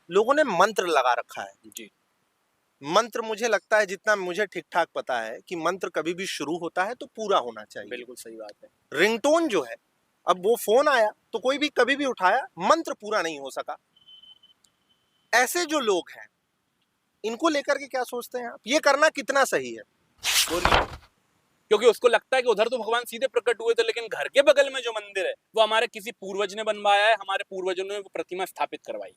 लोगों ने मंत्र लगा रखा है। जी। मंत्र मुझे लगता है, जितना मुझे ठीक ठाक पता है, कि मंत्र कभी भी शुरू होता है तो पूरा होना चाहिए। बिल्कुल सही बात है। रिंगटोन जो है, अब वो फोन आया तो कोई भी कभी भी उठाया, मंत्र पूरा नहीं हो सका। ऐसे जो लोग हैं, इनको लेकर के क्या सोचते हैं आप? ये करना कितना सही है? वो नहीं, क्योंकि उसको लगता है कि उधर तो भगवान सीधे प्रकट हुए थे, लेकिन घर के बगल में जो मंदिर है वो हमारे किसी पूर्वज ने बनवाया है, हमारे पूर्वजों ने वो प्रतिमा स्थापित करवाई।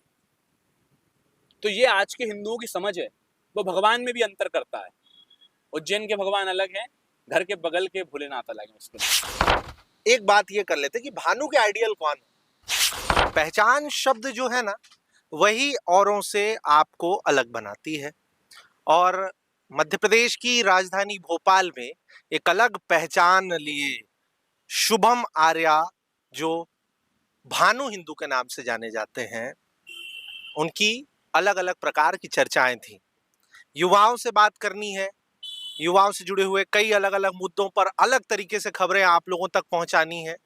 तो ये आज के हिंदुओं की समझ है, वो भगवान में भी अंतर करता है। उज्जैन के भगवान अलग हैं, घर के बगल के भोलेनाथ अलग हैं उसके। एक बात ये कर लेते कि भानु के आइडियल कौन है? पहचान शब्द जो है ना, वही औरों से आपको अलग बनाती है। और मध्य प्रदेश की राजधानी भोपाल में एक अलग पहचान लिए शुभम आर्या, जो भानु हिंदू के नाम से जाने जाते हैं, उनकी अलग अलग प्रकार की चर्चाएं थी। युवाओं से बात करनी है, युवाओं से जुड़े हुए कई अलग अलग मुद्दों पर अलग तरीके से खबरें आप लोगों तक पहुंचानी है।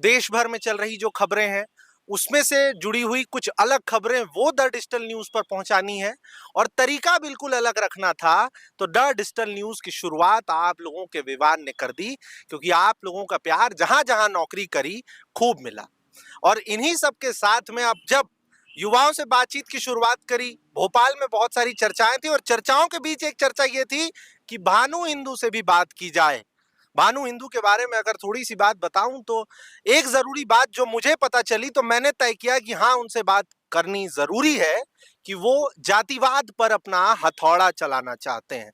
देश भर में चल रही जो खबरें हैं, उसमें से जुड़ी हुई कुछ अलग खबरें वो द डिजिटल न्यूज पर पहुंचानी है। और तरीका बिल्कुल अलग रखना था, तो द डिजिटल न्यूज की शुरुआत आप लोगों के विवान ने कर दी, क्योंकि आप लोगों का प्यार जहां जहां नौकरी करी खूब मिला। और इन्हीं सब के साथ में अब जब युवाओं से बातचीत की शुरुआत करी, भोपाल में बहुत सारी चर्चाएं थी, और चर्चाओं के बीच एक चर्चा ये थी कि भानु हिंदू से भी बात की जाए। भानु हिंदू के बारे में अगर थोड़ी सी बात बताऊं, तो एक जरूरी बात जो मुझे पता चली, तो मैंने तय किया कि हाँ, उनसे बात करनी जरूरी है, कि वो जातिवाद पर अपना हथौड़ा चलाना चाहते हैं।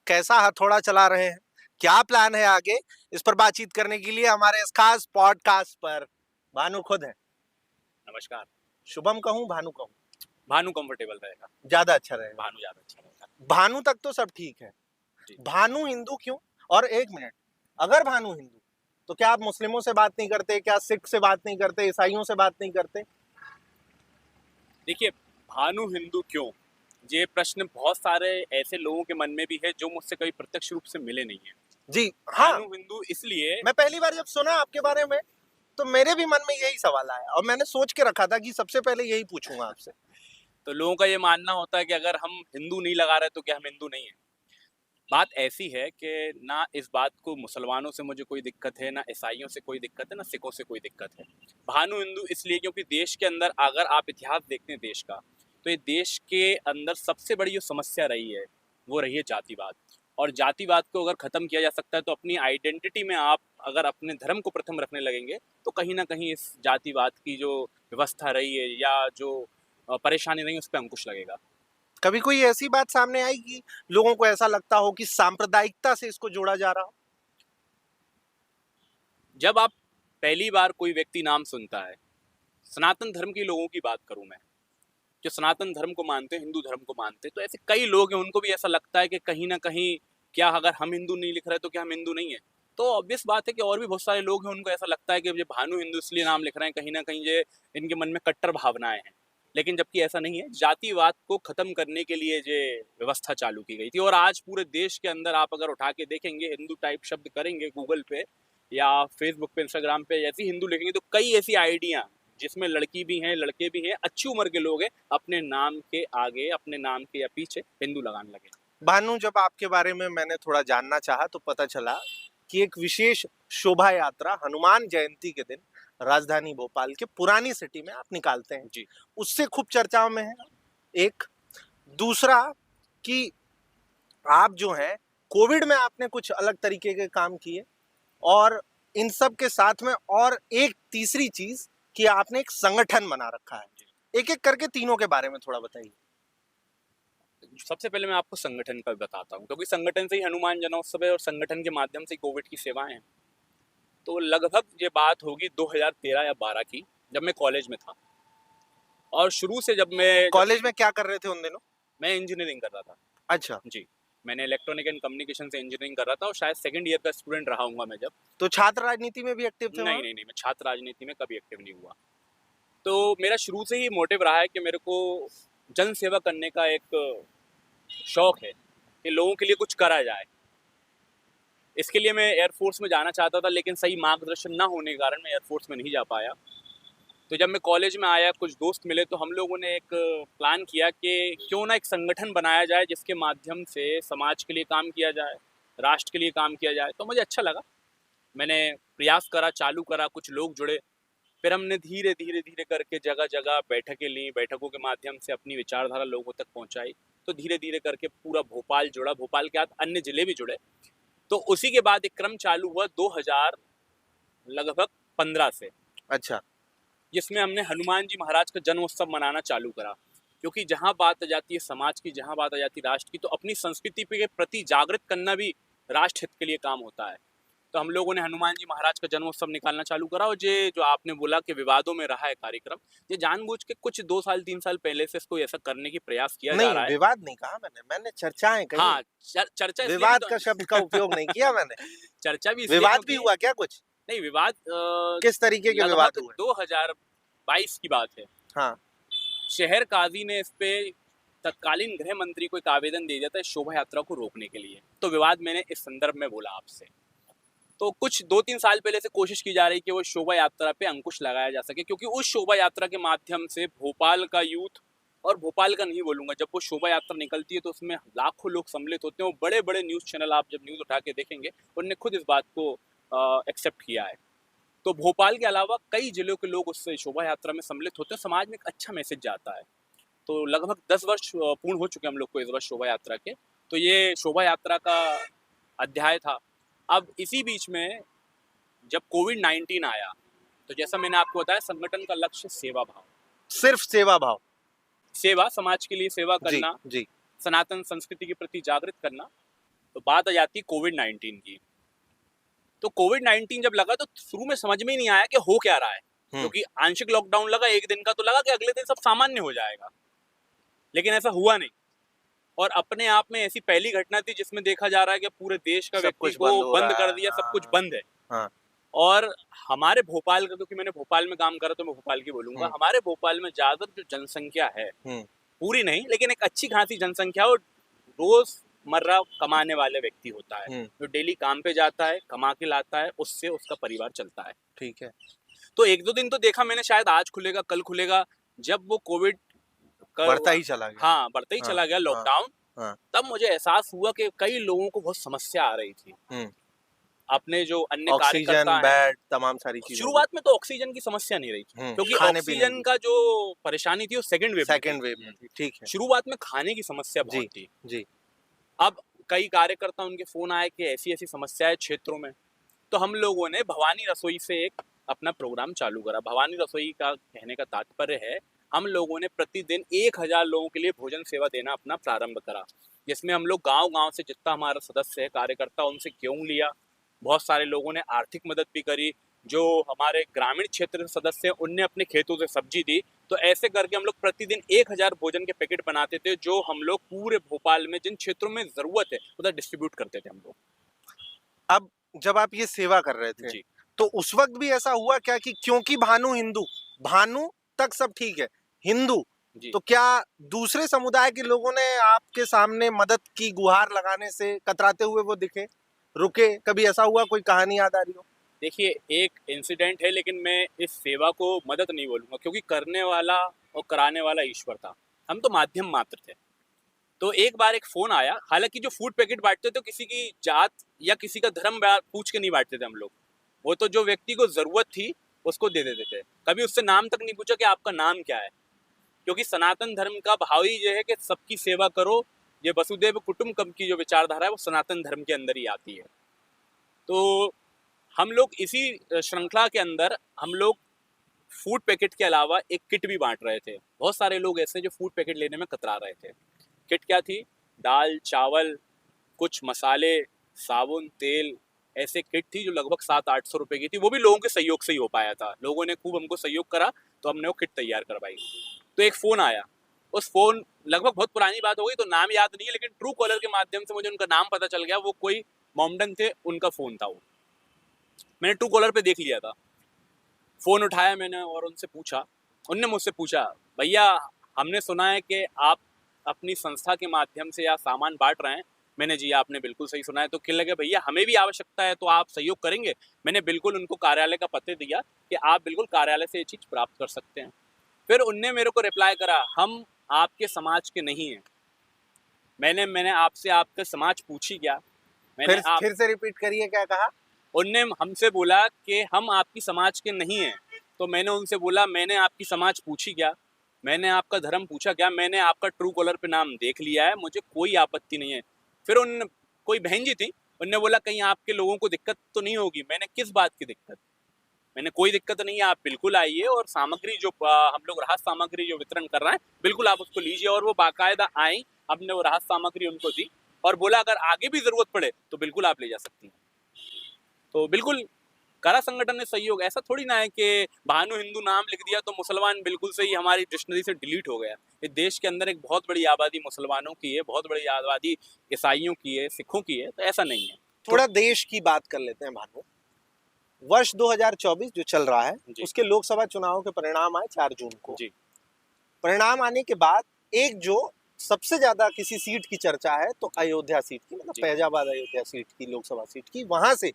कैसा हथौड़ा चला रहे हैं, क्या प्लान है आगे, इस पर बातचीत करने के लिए हमारे इस खास पॉडकास्ट पर भानु खुद है। नमस्कार। शुभम कहूं, भानु कहूं? भानु कंफर्टेबल रहेगा, ज्यादा अच्छा रहेगा। भानु ज्यादा अच्छा रहेगा। भानु तक तो सब ठीक है, भानु हिंदू क्यों? और एक मिनट, अगर भानु हिंदू, तो क्या आप मुस्लिमों से बात नहीं करते? क्या सिख से बात नहीं करते? ईसाइयों से बात नहीं करते? देखिए, भानु हिंदू क्यों, ये प्रश्न बहुत सारे ऐसे लोगों के मन में भी है जो मुझसे कभी प्रत्यक्ष रूप से मिले नहीं है। जी हाँ, भानु हिंदू इसलिए, मैं पहली बार जब सुना आपके बारे में, तो मेरे भी मन में यही सवाल आया, और मैंने सोच के रखा था कि सबसे पहले यही पूछूंगा आपसे। तो लोगों का ये मानना होता है कि अगर हम हिंदू नहीं लगा रहे तो क्या हम हिंदू नहीं है। बात ऐसी है कि ना इस बात को मुसलमानों से मुझे कोई दिक्कत है, ना ईसाइयों से कोई दिक्कत है, ना सिखों से कोई दिक्कत है। भानु हिंदू इसलिए क्योंकि देश के अंदर अगर आप इतिहास देखते हैं देश का, तो ये देश के अंदर सबसे बड़ी जो समस्या रही है वो रही है जातिवाद। और जातिवाद को अगर ख़त्म किया जा सकता है तो अपनी आइडेंटिटी में आप अगर अपने धर्म को प्रथम रखने लगेंगे, तो कहीं ना कहीं इस जातिवाद की जो व्यवस्था रही है या जो परेशानी रही है उस पर अंकुश लगेगा। कभी कोई ऐसी बात सामने आई कि लोगों को ऐसा लगता हो कि सांप्रदायिकता से इसको जोड़ा जा रहा हो? जब आप पहली बार कोई व्यक्ति नाम सुनता है, सनातन धर्म के लोगों की बात करूं मैं, जो सनातन धर्म को मानते हैं, हिंदू धर्म को मानते हैं, तो ऐसे कई लोग हैं, उनको भी ऐसा लगता है कि कहीं ना कहीं क्या अगर हम हिंदू नहीं लिख रहे तो क्या हम हिंदू नहीं है। तो ऑब्वियस बात है कि और भी बहुत सारे लोग हैं, उनको ऐसा लगता है कि ये भानु हिंदू इसलिए नाम लिख रहे हैं, कहीं ना कहीं ये इनके मन में कट्टर भावनाएं हैं। लेकिन जबकि ऐसा नहीं है, जातिवाद को खत्म करने के लिए ये व्यवस्था चालू की गई थी। और आज पूरे देश के अंदर आप अगर उठा के देखेंगे, हिंदू टाइप शब्द करेंगे गूगल पे या फेसबुक पे, इंस्टाग्राम पे ऐसी हिंदू लिखेंगे, तो कई ऐसी आइडिया जिसमें लड़की भी हैं, लड़के भी हैं, अच्छी उम्र के लोग हैं, अपने नाम के आगे, अपने नाम के या पीछे हिंदू लगाने लगे। भानु, जब आपके बारे में मैंने थोड़ा जानना चाहा, तो पता चला कि एक विशेष शोभा यात्रा हनुमान जयंती के दिन राजधानी भोपाल के पुरानी सिटी में आप निकालते हैं। जी। उससे खूब चर्चाओं में है। एक दूसरा, कि आप जो हैं, कोविड में आपने कुछ अलग तरीके के काम किए, और इन सब के साथ में और एक तीसरी चीज, कि आपने एक संगठन बना रखा है। एक एक करके तीनों के बारे में थोड़ा बताइए। सबसे पहले मैं आपको संगठन का बताता हूँ, क्योंकि संगठन से ही हनुमान जनोत्सव है और संगठन के माध्यम से कोविड की सेवाएं हैं। तो लगभग ये बात होगी 2013 या 12 की, जब मैं कॉलेज में था। और शुरू से जब मैं कॉलेज में क्या कर रहे थे उन दिनों? मैं इंजीनियरिंग कर रहा था। अच्छा। जी, मैंने इलेक्ट्रॉनिक एंड कम्युनिकेशन से इंजीनियरिंग कर रहा था और शायद सेकंड ईयर का स्टूडेंट रहा हूँगा मैं जब। तो छात्र राजनीति में भी एक्टिव थे? नहीं नहीं नहीं, मैं छात्र राजनीति में कभी एक्टिव नहीं हुआ। तो मेरा शुरू से ही मोटिव रहा है कि मेरे को जन सेवा करने का एक शौक है कि लोगों के लिए कुछ करा जाए। इसके लिए मैं एयरफोर्स में जाना चाहता था, लेकिन सही मार्गदर्शन ना होने के कारण मैं एयरफोर्स में नहीं जा पाया। तो जब मैं कॉलेज में आया, कुछ दोस्त मिले, तो हम लोगों ने एक प्लान किया कि क्यों ना एक संगठन बनाया जाए जिसके माध्यम से समाज के लिए काम किया जाए, राष्ट्र के लिए काम किया जाए। तो मुझे अच्छा लगा, मैंने प्रयास करा, चालू करा, कुछ लोग जुड़े, फिर हमने धीरे धीरे धीरे करके जगह जगह बैठकें ली, बैठकों के माध्यम से अपनी विचारधारा लोगों तक पहुंचाई। तो धीरे धीरे करके पूरा भोपाल जुड़ा, भोपाल के साथ अन्य जिले भी जुड़े। तो उसी के बाद एक क्रम चालू हुआ 2000 लगभग 15 से, अच्छा, जिसमें हमने हनुमान जी महाराज का जन्मोत्सव मनाना चालू करा। क्योंकि जहाँ बात आ जाती है समाज की, जहाँ बात आ जाती है राष्ट्र की, तो अपनी संस्कृति के प्रति जागृत करना भी राष्ट्र हित के लिए काम होता है। तो हम लोगों ने हनुमान जी महाराज का जन्मोत्सव निकालना चालू करा। और ये जो आपने बोला कि विवादों में रहा है कार्यक्रम, ये जानबूझ के कुछ 2 साल 3 साल पहले से इसको ऐसा करने की प्रयास किया जा नहीं रहा है। विवाद नहीं कहा मैंने चर्चाएं कही। हाँ, चर्चा इसलिए भी विवाद तो का शब्द का उपयोग नहीं किया मैंने। चर्चा भी इसलिए विवाद भी क्योंकि हुआ क्या कुछ? नहीं, विवाद किस तरीके के विवाद लगभग हुए? 2022 की बात है। हाँ, शहर काजी ने इस पे तत्कालीन गृह मंत्री को एक आवेदन दे दिया था शोभा यात्रा को रोकने के लिए। तो विवाद मैंने इस संदर्भ में बोला आपसे। तो कुछ 2-3 साल पहले से कोशिश की जा रही कि वो शोभा यात्रा पे अंकुश लगाया जा सके, क्योंकि उस शोभा यात्रा के माध्यम से भोपाल का यूथ, और भोपाल का नहीं बोलूंगा, जब वो शोभा यात्रा निकलती है तो उसमें लाखों लोग सम्मिलित होते हैं। वो बड़े बड़े न्यूज़ चैनल, आप जब न्यूज़ उठा के देखेंगे, उनने खुद इस बात को एक्सेप्ट किया है। तो भोपाल के अलावा कई जिलों के लोग उस शोभा यात्रा में सम्मिलित होते हैं, समाज में एक अच्छा मैसेज जाता है। तो लगभग 10 वर्ष पूर्ण हो चुके हम लोग को इस वर्ष शोभा यात्रा के। तो ये शोभा यात्रा का अध्याय था। अब इसी बीच में जब कोविड-19 आया, तो जैसा मैंने आपको बताया, संगठन का लक्ष्य सेवा भाव, सिर्फ सेवा भाव। सेवा, समाज के लिए सेवा जी करना, जी। सनातन संस्कृति के प्रति जागृत करना। तो बात आ जाती है कोविड-19 की। तो कोविड-19 जब लगा तो शुरू में समझ में ही नहीं आया कि हो क्या रहा है, क्योंकि आंशिक लॉकडाउन लगा एक दिन का, तो लगा कि अगले दिन सब सामान्य हो जाएगा, लेकिन ऐसा हुआ नहीं। और अपने आप में ऐसी पहली घटना थी जिसमें देखा जा रहा है कि पूरे देश का सब व्यक्ति कुछ को बंद हो बंद रहा कर है। दिया, सब कुछ हाँ, बंद है। हाँ। और हमारे भोपाल का, क्योंकि मैंने भोपाल में काम करा तो मैं भोपाल की बोलूंगा, हमारे भोपाल में ज्यादातर जो जनसंख्या है, पूरी नहीं लेकिन एक अच्छी खासी जनसंख्या, और रोजमर्रा कमाने वाले व्यक्ति होता है, जो डेली काम पे जाता है, कमा के लाता है, उससे उसका परिवार चलता है। ठीक है। तो एक दो दिन तो देखा मैंने, शायद आज खुलेगा कल खुलेगा, जब वो कोविड बढ़ता ही चला गया। हाँ, बढ़ता ही हाँ, चला गया लॉकडाउन। हाँ, तब मुझे एहसास हुआ कि कई लोगों को बहुत समस्या आ रही थी। अपने जो अन्य ऑक्सीजन, कार्यकर्ता हैं, बेड, तमाम सारी चीजें। शुरुआत में तो ऑक्सीजन की समस्या नहीं रही थी, क्योंकि खाने पीने ऑक्सीजन की। का जो परेशानी थी वो सेकंड वेव में थी। ठीक है। शुरुआत में खाने की समस्या जी बहुत थी। जी। अब कई कार्यकर्ता, उनके फोन आए कि ऐसी ऐसी समस्या है क्षेत्रों में। तो हम लोगों ने भवानी रसोई से एक अपना प्रोग्राम चालू करा। भवानी रसोई का कहने का तात्पर्य है, हम लोगों ने प्रतिदिन 1000 लोगों के लिए भोजन सेवा देना अपना प्रारंभ करा, जिसमें हम लोग गांव गांव से जितना हमारा सदस्य है, कार्यकर्ता, उनसे गेहूं लिया। बहुत सारे लोगों ने आर्थिक मदद भी करी। जो हमारे ग्रामीण क्षेत्र के सदस्य हैं, उनने अपने खेतों से सब्जी दी। तो ऐसे करके हम लोग प्रतिदिन 1000 भोजन के पैकेट बनाते थे, जो हम लोग पूरे भोपाल में जिन क्षेत्रों में जरूरत है उधर डिस्ट्रीब्यूट करते थे हम लोग। अब जब आप ये सेवा कर रहे थे, जी। तो उस वक्त भी ऐसा हुआ क्या कि क्योंकि भानु तक सब ठीक है, हिंदू, जी। तो क्या दूसरे समुदाय के लोगों ने आपके सामने मदद की गुहार लगाने से कतराते हुए वो दिखे, रुके? कभी ऐसा हुआ, कोई कहानी याद आ रही हो? देखिए, एक इंसिडेंट है, लेकिन मैं इस सेवा को मदद नहीं बोलूंगा, क्योंकि करने वाला और कराने वाला ईश्वर था, हम तो माध्यम मात्र थे। तो एक बार एक फोन आया, हालांकि जो फूड पैकेट बांटते थे, किसी की जात या किसी का धर्म पूछ के नहीं बांटते थे हम लोग। वो तो जो व्यक्ति को जरूरत थी उसको दे देते थे, कभी उससे नाम तक नहीं पूछा कि आपका नाम क्या है, क्योंकि सनातन धर्म का भाव ही ये है कि सबकी सेवा करो। ये वसुदेव कुटुंबकम की जो विचारधारा है, वो सनातन धर्म के अंदर ही आती है। तो हम लोग इसी श्रृंखला के अंदर हम लोग फूड पैकेट के अलावा एक किट भी बांट रहे थे। बहुत सारे लोग ऐसे जो फूड पैकेट लेने में कतरा रहे थे। किट क्या थी? दाल, चावल, कुछ मसाले, साबुन, तेल, ऐसे किट थी जो लगभग 700-800 रुपए की थी। वो भी लोगों के सहयोग से ही हो पाया था। लोगों ने खूब हमको सहयोग करा, तो हमने वो किट तैयार करवाई। तो एक फ़ोन आया, उस फ़ोन, लगभग बहुत पुरानी बात हो गई तो नाम याद नहीं है, लेकिन ट्रू कॉलर के माध्यम से मुझे उनका नाम पता चल गया। वो कोई मोमडन थे, उनका फ़ोन था वो। मैंने ट्रू कॉलर पे देख लिया था। फ़ोन उठाया मैंने और उनसे पूछा, उनने मुझसे पूछा, भैया हमने सुना है कि आप अपनी संस्था के माध्यम से या सामान बांट रहे हैं, मैंने जी आपने बिल्कुल सही सुना है। तो कहने लगे भैया हमें भी आवश्यकता है तो आप सहयोग करेंगे। मैंने बिल्कुल उनको कार्यालय का पते दिया कि आप बिल्कुल कार्यालय से ये चीज़ प्राप्त कर सकते हैं। फिर उनने मेरे को रिप्लाई करा, हम आपके समाज के नहीं हैं। मैंने आपसे आपका समाज पूछी क्या? मैंने आप फिर से रिपीट करिए, क्या कहा? उनने हमसे बोला कि हम आपकी समाज के नहीं हैं। तो मैंने उनसे बोला मैंने आपकी समाज पूछी क्या? मैंने आपका धर्म पूछा क्या? मैंने आपका ट्रू कॉलर पे नाम देख लिया है, मुझे कोई आपत्ति नहीं है। फिर उन कोई बहन जी थी, उनने बोला कहीं आपके लोगों को दिक्कत तो नहीं होगी? मैंने किस बात की दिक्कत? मैंने कोई दिक्कत नहीं है, आप बिल्कुल आइए और सामग्री जो हम लोग राहत सामग्री जो वितरण कर रहे हैं बिल्कुल आप उसको लीजिए। और वो बाकायदा आई, हमने वो राहत सामग्री उनको दी और बोला अगर आगे भी जरूरत पड़े तो बिल्कुल आप ले जा सकती हैं। तो बिल्कुल करा संगठन ने सहयोग। ऐसा थोड़ी ना है कि भानु हिंदू नाम लिख दिया तो मुसलमान बिल्कुल से ही हमारी डिक्शनरी से डिलीट हो गया। इस देश के अंदर एक बहुत बड़ी आबादी मुसलमानों की है, बहुत बड़ी आबादी ईसाइयों की है, सिखों की है, तो ऐसा नहीं है। थोड़ा देश की बात कर लेते हैं भानु। वर्ष 2024 जो चल रहा है, जी उसके लोकसभा चुनाव के परिणाम आए 4 जून को। जी परिणाम आने के बाद एक जो सबसे ज्यादा किसी सीट की चर्चा है तो अयोध्या सीट की, मतलब जी। फैजाबाद अयोध्या सीट की, लोकसभा सीट की। वहां से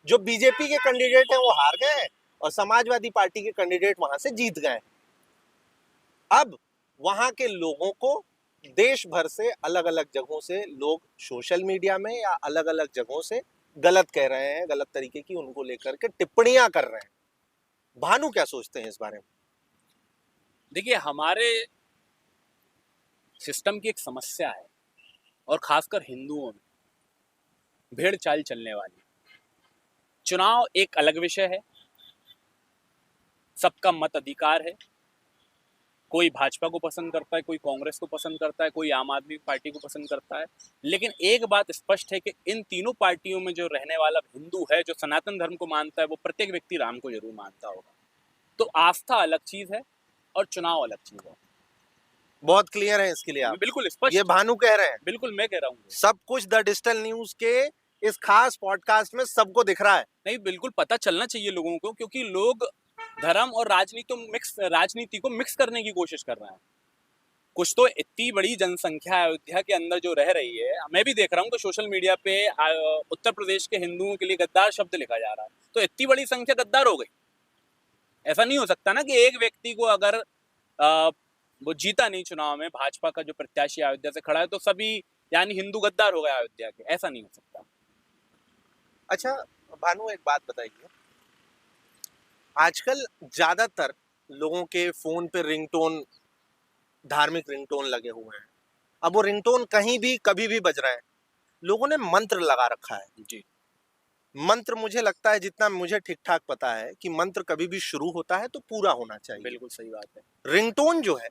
जो बीजेपी के कैंडिडेट हैं वो हार गए हैं और समाजवादी पार्टी के कैंडिडेट वहां से जीत गए हैं। अब वहां के लोगों को देश भर से अलग अलग जगहों से लोग सोशल मीडिया में या अलग अलग जगहों से गलत कह रहे हैं, गलत तरीके की उनको लेकर के टिप्पणियां कर रहे हैं। भानु क्या सोचते हैं इस बारे में? देखिए हमारे सिस्टम की एक समस्या है और खासकर हिंदुओं में भेड़ चाल चलने वाली। चुनाव एक अलग विषय है, सबका मत अधिकार है। कोई भाजपा को पसंद करता है, कोई कांग्रेस को पसंद करता है, कोई आम आदमी पार्टी को पसंद करता है। लेकिन एक बात स्पष्ट है कि इन तीनों पार्टियों में जो रहने वाला हिंदू है, जो सनातन धर्म को मानता है, वो प्रत्येक व्यक्ति राम को जरूर मानता होगा। तो आस्था अलग चीज है और चुनाव अलग चीज है। बहुत क्लियर है इसके लिए आप? बिल्कुल स्पष्ट, ये भानु कह रहे हैं? बिल्कुल मैं कह रहा हूँ। सब कुछ द डिजिटल न्यूज के इस खास पॉडकास्ट में सबको दिख रहा है। नहीं, बिल्कुल पता चलना चाहिए लोगों को, क्योंकि लोग धर्म और राजनीति को मिक्स करने की कोशिश कर रहे हैं। कुछ तो इतनी बड़ी जनसंख्या अयोध्या के अंदर जो रह रही है, मैं भी देख रहा हूँ कि सोशल मीडिया पे उत्तर प्रदेश के हिंदुओं के लिए गद्दार शब्द लिखा जा रहा है। तो इतनी बड़ी संख्या गद्दार हो गई। ऐसा नहीं हो सकता ना कि एक व्यक्ति को अगर वो जीता नहीं चुनाव में, भाजपा का जो प्रत्याशी अयोध्या से खड़ा है, तो सभी यानी हिंदू गद्दार हो गए अयोध्या के। ऐसा नहीं हो सकता। अच्छा भानु, एक बात बताइए, आजकल ज्यादातर लोगों के फोन पे रिंगटोन, धार्मिक रिंगटोन लगे हुए हैं। अब वो रिंगटोन कहीं भी कभी भी बज रहा है। लोगों ने मंत्र लगा रखा है। जी मंत्र, मुझे लगता है, जितना मुझे ठीक ठाक पता है, कि मंत्र कभी भी शुरू होता है तो पूरा होना चाहिए। बिल्कुल सही बात है। रिंगटोन जो है,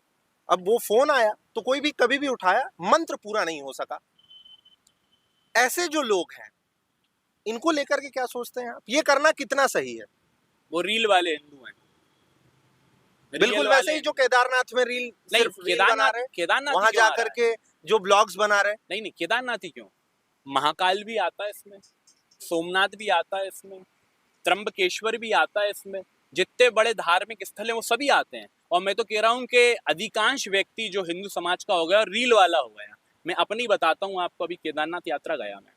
अब वो फोन आया तो कोई भी कभी भी उठाया, मंत्र पूरा नहीं हो सका। ऐसे जो लोग हैं, इनको लेकर के क्या सोचते हैं आप? ये करना कितना सही है? वो रील वाले हिंदू हैं। बिल्कुल वैसे ही जो केदारनाथ में रील, नहीं, सिर्फ रील बना रहे हैं, केदारनाथ वहां जाकर के जो ब्लॉग्स बना रहे हैं। नहीं, केदारनाथ ही क्यों, महाकाल भी आता है इसमें, सोमनाथ भी आता है इसमें, त्र्यंबकेश्वर भी आता है इसमें। जितने बड़े धार्मिक स्थल हैं वो सभी आते हैं। और मैं तो कह रहा हूँ कि अधिकांश व्यक्ति जो हिंदू समाज का हो गया, रील वाला हो गया। मैं अपनी बताता हूँ आपको। अभी केदारनाथ यात्रा गया मैं।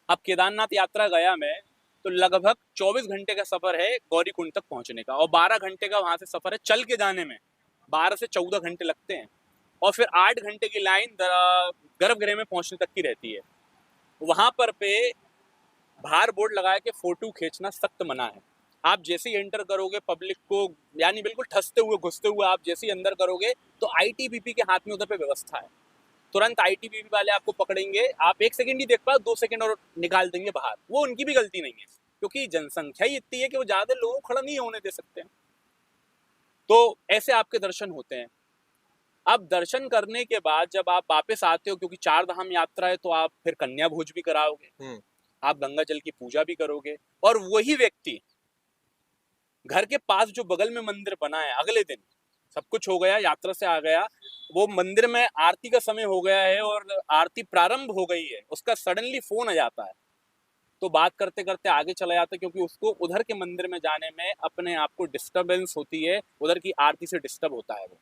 अब केदारनाथ यात्रा गया मैं तो लगभग 24 घंटे का सफर है गौरीकुंड तक पहुंचने का, और 12 घंटे का वहां से सफर है चल के जाने में। 12 से 14 घंटे लगते हैं और फिर 8 घंटे की लाइन गर्भगृह में पहुंचने तक की रहती है। वहां पर पे बाहर बोर्ड लगाया कि फोटो खींचना सख्त मना है। आप जैसे ही एंटर करोगे पब्लिक को, यानी बिल्कुल ठसते हुए घुसते हुए आप जैसे ही अंदर करोगे तो आईटीबीपी के हाथ में उधर पे व्यवस्था है। तुरंत आईटीबीपी वाले आपको पकड़ेंगे। आप 1 सेकंड ही देख पाओ, 2 सेकंड और निकाल देंगे बाहर। वो उनकी भी गलती नहीं है, क्योंकि जनसंख्या ही इतनी है कि वो ज्यादा लोगों को खड़ा नहीं होने दे सकते हैं। तो ऐसे आपके दर्शन होते हैं। अब दर्शन करने के बाद जब आप वापस आते हो, क्योंकि 4 धाम यात्रा है, तो आप फिर कन्या भोज भी कराओगे, आप गंगा जल की पूजा भी करोगे। और वही व्यक्ति घर के पास जो बगल में मंदिर बना है, अगले दिन सब कुछ हो गया, यात्रा से आ गया, वो मंदिर में आरती का समय हो गया है और आरती प्रारंभ हो गई है, उसका सडनली फोन आ जाता है। तो बात करते करते आगे चला जाता है, क्योंकि उसको उधर के मंदिर में जाने में अपने आप को डिस्टर्बेंस होती है, उधर की आरती से डिस्टर्ब होता है वो।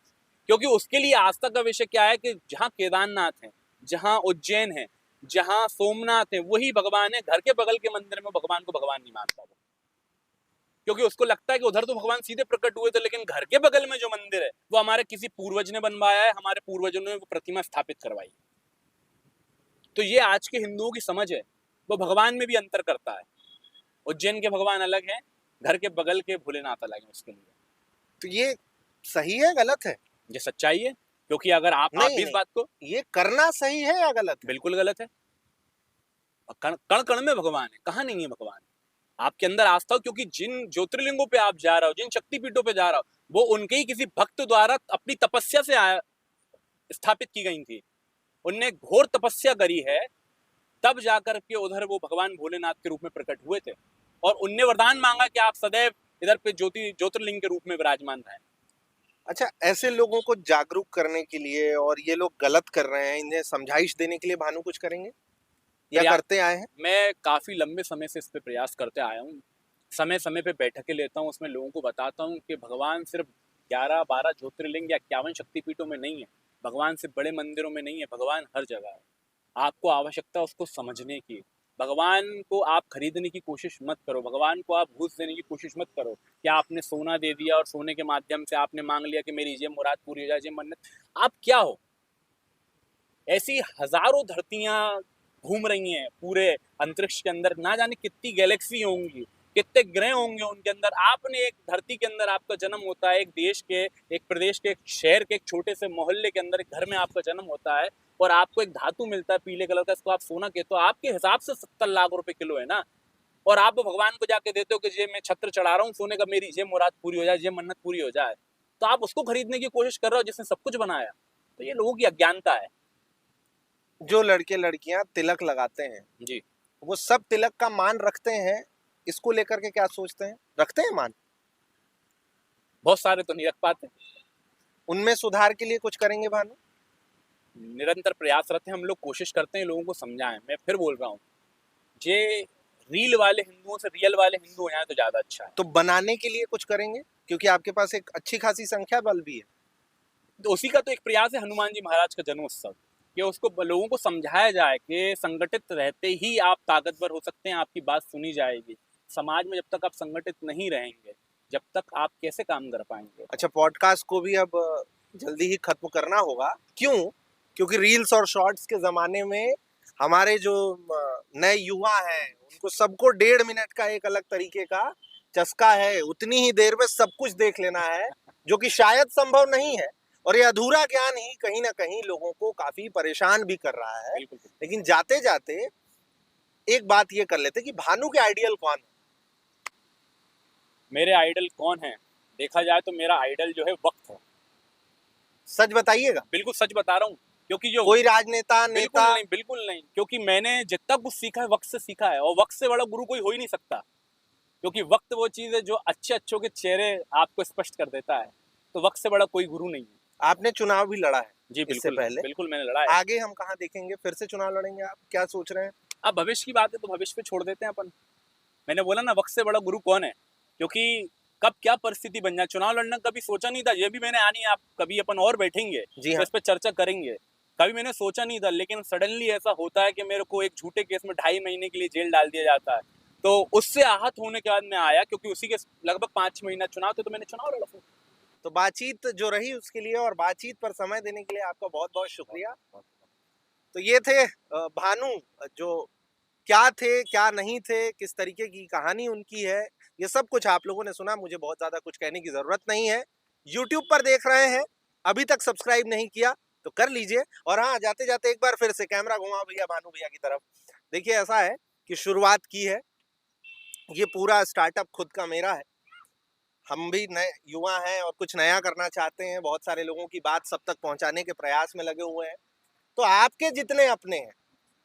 क्योंकि उसके लिए आस्था का विषय क्या है कि जहाँ केदारनाथ है, जहाँ उज्जैन है, जहाँ सोमनाथ है वही भगवान है, घर के बगल के मंदिर में भगवान को भगवान नहीं मानता वो, क्योंकि उसको लगता है कि उधर तो भगवान सीधे प्रकट हुए थे, लेकिन घर के बगल में जो मंदिर है वो हमारे किसी पूर्वज ने बनवाया है, हमारे पूर्वजों ने वो प्रतिमा स्थापित करवाई। तो ये आज के हिंदुओं की समझ है, वो भगवान में भी अंतर करता है। उज्जैन के भगवान अलग हैं, घर के बगल के भोलेनाथ अलग हैं उसके लिए। तो ये सही है गलत है? ये सच्चाई है, क्योंकि अगर आप नहीं भी इस नहीं, बात को, ये करना सही है या गलत है? बिल्कुल गलत है। कण कण कण में भगवान है, कहाँ नहीं है भगवान? आपके अंदर आस्था हो, क्योंकि जिन ज्योतिर्लिंगों पे आप जा रहे हो, जिन शक्तिपीठों पे जा रहा हो, वो उनके ही किसी भक्त द्वारा अपनी तपस्या से स्थापित की गई थी। उनने घोर तपस्या करी है, तब जाकर के उधर वो भगवान भोलेनाथ के रूप में प्रकट हुए थे, और उनने वरदान मांगा कि आप सदैव इधर पे ज्योतिर्लिंग के रूप में विराजमान रहें। अच्छा, ऐसे लोगों को जागरूक करने के लिए, और ये लोग गलत कर रहे हैं, इन्हें समझाइश देने के लिए भानु कुछ करेंगे या करते आए हैं? मैं काफी लंबे समय से इस पे प्रयास करते आया हूँ, समय समय पे बैठकें लेता हूँ, उसमें लोगों को बताता हूँ कि भगवान सिर्फ 11-12 ज्योतिर्लिंग या 51 शक्तिपीठों में नहीं है, भगवान सिर्फ बड़े मंदिरों में नहीं है, भगवान हर जगह है। आपको आवश्यकता उसको समझने की। भगवान को आप खरीदने की कोशिश मत करो, भगवान को आप घूस देने की कोशिश मत करो कि आपने सोना दे दिया और सोने के माध्यम से आपने मांग लिया कि मेरी ये मुराद पूरी हो जाए, ये मन्नत। आप क्या हो? ऐसी हजारों धरतियां घूम रही हैं पूरे अंतरिक्ष के अंदर, ना जाने कितनी गैलेक्सी होंगी, कितने ग्रह होंगे उनके अंदर। आपने एक धरती के अंदर आपका जन्म होता है, एक देश के, एक प्रदेश के, एक शहर के, एक छोटे से मोहल्ले के अंदर, एक घर में आपका जन्म होता है, और आपको एक धातु मिलता है पीले कलर का, इसको आप सोना कहते हो। आपके हिसाब से 70 लाख रुपए किलो है ना, और आप भगवान को जाके देते हो कि ये मैं छत्र चढ़ा रहा हूँ सोने का, मेरी ये मुराद पूरी हो जाए, ये मन्नत पूरी हो जाए। तो आप उसको खरीदने की कोशिश कर रहे हो जिसने सब कुछ बनाया। तो ये लोगों की अज्ञानता है। जो लड़के लड़कियां तिलक लगाते हैं, जी, वो सब तिलक का मान रखते हैं? इसको लेकर के क्या सोचते हैं? रखते हैं मान? बहुत सारे तो नहीं रख पाते। उनमें सुधार के लिए कुछ करेंगे भानु? निरंतर प्रयासरत हैं हम लोग, कोशिश करते हैं लोगों को समझाएं। मैं फिर बोल रहा हूँ, ये रील वाले हिंदुओं से रियल वाले हिंदू हो जाए तो ज्यादा अच्छा है। तो बनाने के लिए कुछ करेंगे, क्योंकि आपके पास एक अच्छी खासी संख्या बल भी है। तो उसी का तो एक प्रयास है हनुमान जी महाराज का जन्मोत्सव, कि उसको लोगों को समझाया जाए कि संगठित रहते ही आप ताकतवर हो सकते हैं, आपकी बात सुनी जाएगी। समाज में जब तक आप संगठित नहीं रहेंगे, जब तक आप कैसे काम कर पाएंगे? अच्छा, पॉडकास्ट को भी अब जल्दी ही खत्म करना होगा। क्यों? क्योंकि रील्स और शॉर्ट्स के जमाने में हमारे जो नए युवा हैं, उनको सबको 1.5 मिनट का एक अलग तरीके का चस्का है। उतनी ही देर में सब कुछ देख लेना है, जो कि शायद संभव नहीं है। और ये अधूरा ज्ञान ही कहीं ना कहीं लोगों को काफी परेशान भी कर रहा है। बिल्कुल। लेकिन जाते जाते एक बात ये कर लेते कि भानु के आइडियल कौन है? मेरे आइडल कौन है? देखा जाए तो मेरा आइडल जो है वक्त है। सच बताइएगा। बिल्कुल सच बता रहा हूँ, क्योंकि जो कोई राजनेता, बिल्कुल नेता? नहीं, बिल्कुल नहीं, क्योंकि मैंने जितना कुछ सीखा है वक्त से सीखा है, और वक्त से बड़ा गुरु कोई हो ही नहीं सकता। क्योंकि वक्त वो चीज है जो अच्छे अच्छों के चेहरे आपको स्पष्ट कर देता है। तो वक्त से बड़ा कोई गुरु नहीं है। आपने चुनाव भी लड़ा है जी इससे बिल्कुल, पहले। बिल्कुल मैंने लड़ा है। आगे हम कहाँ देखेंगे? फिर से चुनाव लड़ेंगे? आप क्या सोच रहे हैं? अब भविष्य की बात है तो भविष्य पे छोड़ देते हैं अपन। मैंने बोला ना, वक्त से बड़ा गुरु कौन है, क्योंकि कब क्या परिस्थिति बन जाए। चुनाव लड़ना कभी सोचा नहीं था, ये भी मैंने आनी, आप कभी अपन और बैठेंगे जी तो हाँ। इस पर चर्चा करेंगे। कभी मैंने सोचा नहीं था, लेकिन सडनली ऐसा होता है कि मेरे को एक झूठे केस में 2.5 महीने के लिए जेल डाल दिया जाता है। तो उससे आहत होने के बाद मैं आया, क्योंकि उसी के लगभग 5 महीना चुनाव थे, तो मैंने चुनाव लड़ा। तो बातचीत जो रही उसके लिए और बातचीत पर समय देने के लिए आपका बहुत बहुत शुक्रिया। तो ये थे भानु, जो क्या थे क्या नहीं थे, किस तरीके की कहानी उनकी है, ये सब कुछ आप लोगों ने सुना। मुझे बहुत ज्यादा कुछ कहने की जरूरत नहीं है। यूट्यूब पर देख रहे हैं, अभी तक सब्सक्राइब नहीं किया तो कर लीजिए। और हाँ, जाते जाते एक बार फिर से कैमरा घुमाओ भैया भानु भैया की तरफ। देखिए, ऐसा है कि शुरुआत की है, ये पूरा स्टार्टअप खुद का मेरा है। हम भी नए युवा हैं और कुछ नया करना चाहते हैं, बहुत सारे लोगों की बात सब तक पहुंचाने के प्रयास में लगे हुए हैं। तो आपके जितने अपने हैं,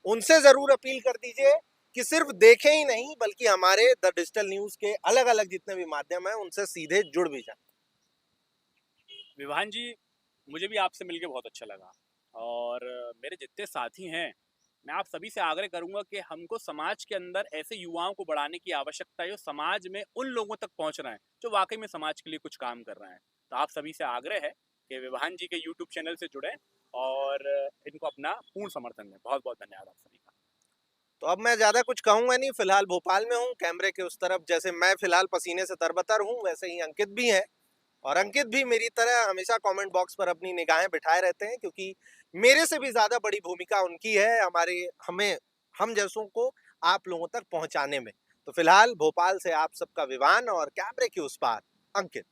उनसे जरूर अपील कर दीजिए कि सिर्फ देखें ही नहीं, बल्कि हमारे द डिजिटल न्यूज के अलग अलग जितने भी माध्यम हैं, उनसे सीधे जुड़ भी जाए। विवान जी, मुझे भी आपसे मिलकर बहुत अच्छा लगा, और मेरे जितने साथी हैं, मैं आप सभी से आग्रह करूंगा कि हमको समाज के अंदर ऐसे युवाओं को बढ़ाने की आवश्यकता है जो समाज में उन लोगों तक पहुंच रहे हैं जो वाकई में समाज के लिए कुछ काम कर रहे हैं। तो आप सभी से आग्रह है कि विवान जी के यूट्यूब चैनल से जुड़ें और इनको अपना पूर्ण समर्थन दें। बहुत बहुत धन्यवाद आप सभी का। तो अब मैं ज्यादा कुछ कहूंगा नहीं, फिलहाल भोपाल में हूँ कैमरे के उस तरफ। जैसे मैं फिलहाल पसीने से तरबतर हूँ, वैसे ही अंकित भी है। और अंकित भी मेरी तरह हमेशा कमेंट बॉक्स पर अपनी निगाहें बिठाए रहते हैं, क्योंकि मेरे से भी ज्यादा बड़ी भूमिका उनकी है हमारे हमें हम जैसों को आप लोगों तक पहुंचाने में। तो फिलहाल भोपाल से आप सबका विवान और कैमरे के उस पार अंकित।